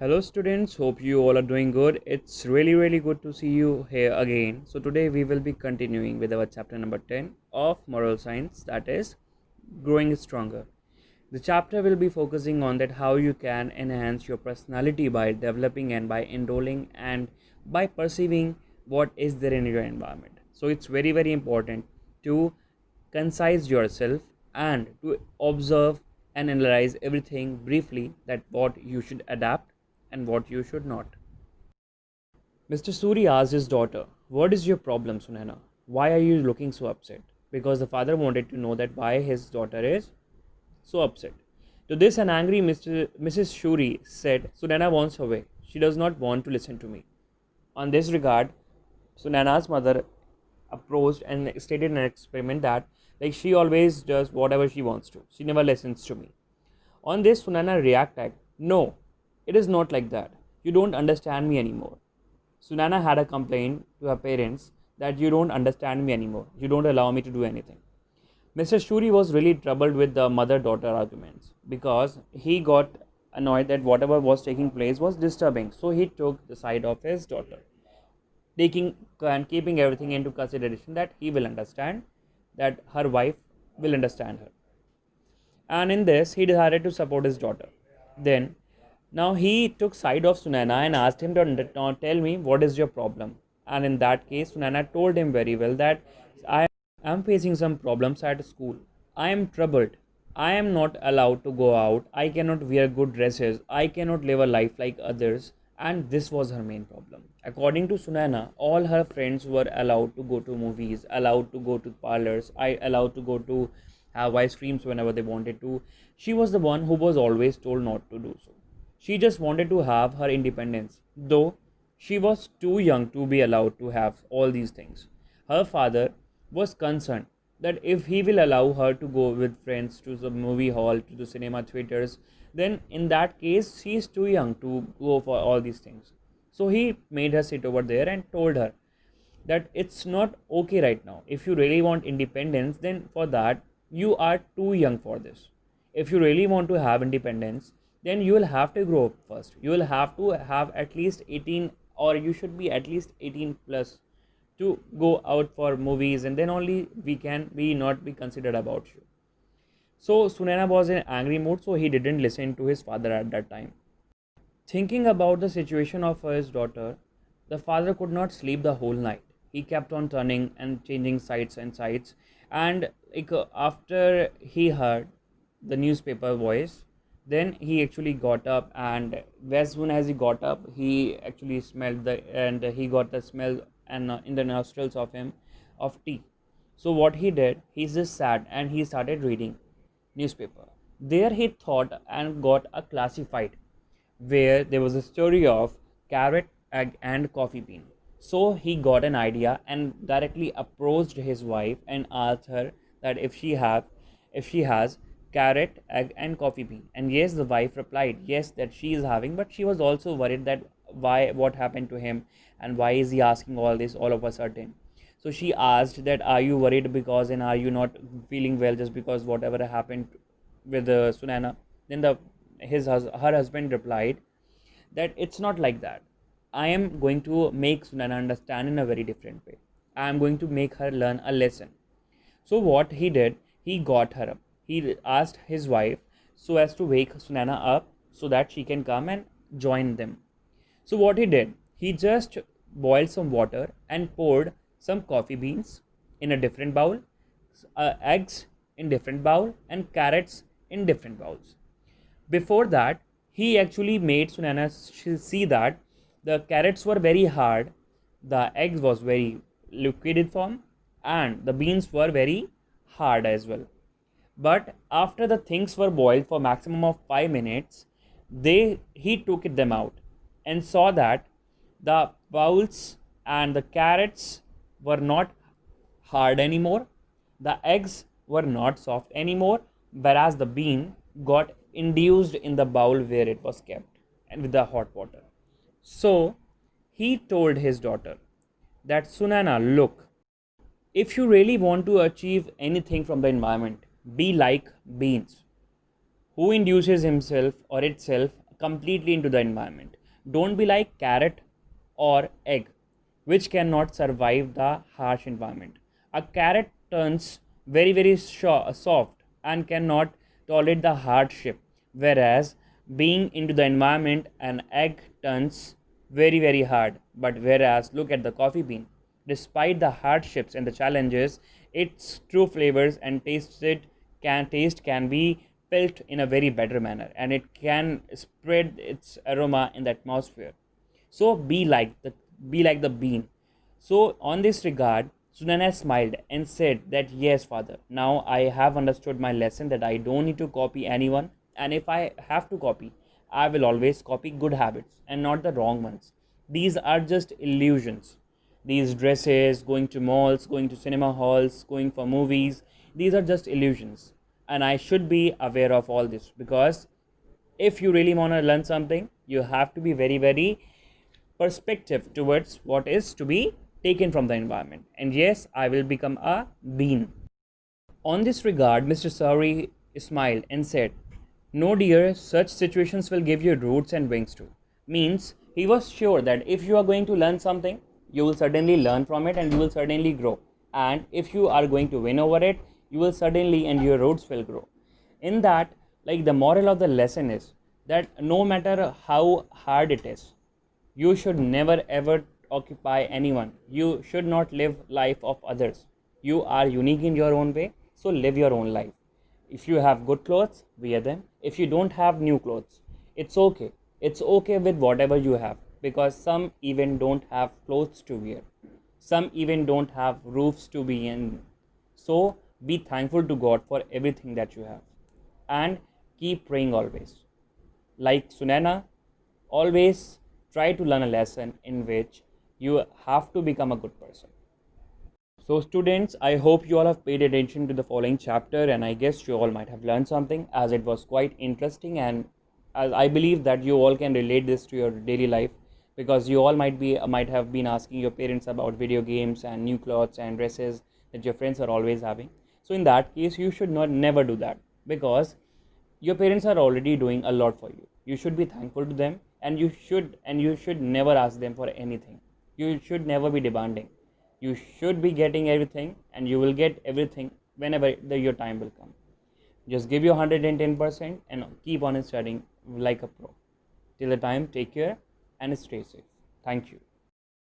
Hello students, hope you all are doing good. It's really good to see you here again. So today we will be continuing with our chapter number 10 of moral science, that is growing stronger. The chapter will be focusing on that how you can enhance your personality by developing and by enrolling and by perceiving what is there in your environment. So it's very important to concise yourself and to observe and analyze everything briefly, that what you should adapt and what you should not. Mr. Suri asked his daughter, "What is your problem, Sunana? Why are you looking so upset?" Because the father wanted to know that why his daughter is so upset. To this, an angry Mrs. Shuri said, "Sunana wants her way. She does not want to listen to me." On this regard, Sunana's mother approached and stated in an experiment that she always does whatever she wants to. She never listens to me. On this, Sunana reacted, "No, it is not like that. You don't understand me anymore." Sunana had a complaint to her parents that you don't understand me anymore. You don't allow me to do anything. Mr. Shuri was really troubled with the mother-daughter arguments because he got annoyed that whatever was taking place was disturbing. So he took the side of his daughter, taking and keeping everything into consideration that he will understand, that her wife will understand her. And in this, he decided to support his daughter. Then, now he took side of Sunana and asked him to tell me what is your problem. And in that case, Sunana told him very well that I am facing some problems at school. I am troubled. I am not allowed to go out. I cannot wear good dresses. I cannot live a life like others. And this was her main problem. According to Sunana, all her friends were allowed to go to movies, allowed to go to parlors, allowed to go to have ice creams whenever they wanted to. She was the one who was always told not to do so. She just wanted to have her independence, though she was too young to be allowed to have all these things. Her father was concerned that if he will allow her to go with friends to the movie hall, to the cinema theaters, then in that case she is too young to go for all these things. So he made her sit over there and told her that it's not okay right now. If you really want independence, then for that you are too young for this. If you really want to have independence, then you will have to grow up first. You will have to have at least 18, or you should be at least 18 plus to go out for movies, and then only we can be not be considered about you. So Sunana was in angry mood, so he didn't listen to his father at that time. Thinking about the situation of his daughter, the father could not sleep the whole night. He kept on turning and changing sides and sides. And after he heard the newspaper voice, then he actually got up, and as soon as he got up, he actually smelled and he got the smell and in the nostrils of him of tea. So what he did, he just sat and he started reading newspaper. There he thought and got a classified where there was a story of carrot, egg, and coffee bean. So he got an idea and directly approached his wife and asked her that if she has carrot, egg, and coffee bean. And yes, the wife replied yes, that she is having, but she was also worried that what happened to him and why is he asking all this all of a sudden. So she asked that, "Are you worried because, and are you not feeling well just because whatever happened with Sunana?" Then her husband replied that it's not like that. I am going to make Sunana understand in a very different way. I am going to make her learn a lesson. So what he did, he got her up. He asked his wife so as to wake Sunana up so that she can come and join them. So what he did, he just boiled some water and poured some coffee beans in a different bowl, eggs in different bowl, and carrots in different bowls. Before that, he actually made Sunana see that the carrots were very hard, the eggs was very liquid form, and the beans were very hard as well. But after the things were boiled for maximum of 5 minutes, he took them out and saw that the bowls and the carrots were not hard anymore, the eggs were not soft anymore, whereas the bean got induced in the bowl where it was kept and with the hot water. So he told his daughter that, "Sunana, look, if you really want to achieve anything from the environment, be like beans, who induces himself or itself completely into the environment. Don't be like carrot or egg, which cannot survive the harsh environment. A carrot turns very soft and cannot tolerate the hardship, whereas being into the environment, an egg turns very hard. But whereas look at the coffee bean, despite the hardships and the challenges, its true flavors and taste can be felt in a very better manner, and it can spread its aroma in the atmosphere. So be like the bean. So on this regard, Sunana smiled and said that yes, father, now I have understood my lesson that I don't need to copy anyone, and if I have to copy, I will always copy good habits and not the wrong ones. These are just illusions. These dresses, going to malls, going to cinema halls, going for movies, these are just illusions. And I should be aware of all this, because if you really want to learn something, you have to be very perspective towards what is to be taken from the environment. And yes, I will become a bean. On this regard, Mr. Sauri smiled and said, "No, dear, such situations will give you roots and wings too." Means he was sure that if you are going to learn something, you will certainly learn from it and you will certainly grow. And if you are going to win over it, you will certainly, and your roots will grow. In that, like, the moral of the lesson is that no matter how hard it is, you should never ever occupy anyone. You should not live life of others. You are unique in your own way, so live your own life. If you have good clothes, wear them. If you don't have new clothes, it's okay. It's okay with whatever you have, because some even don't have clothes to wear. Some even don't have roofs to be in. So be thankful to God for everything that you have, and keep praying always. Like Sunana, always try to learn a lesson in which you have to become a good person. So students, I hope you all have paid attention to the following chapter, and I guess you all might have learned something, as it was quite interesting, and as I believe that you all can relate this to your daily life, because you all might have been asking your parents about video games and new clothes and dresses that your friends are always having. So in that case, you should not never do that, because your parents are already doing a lot for you. You should be thankful to them, and you should never ask them for anything. You should never be demanding. You should be getting everything, and you will get everything whenever your time will come. Just give your 110% and keep on studying like a pro. Till the time, take care and stay safe. Thank you.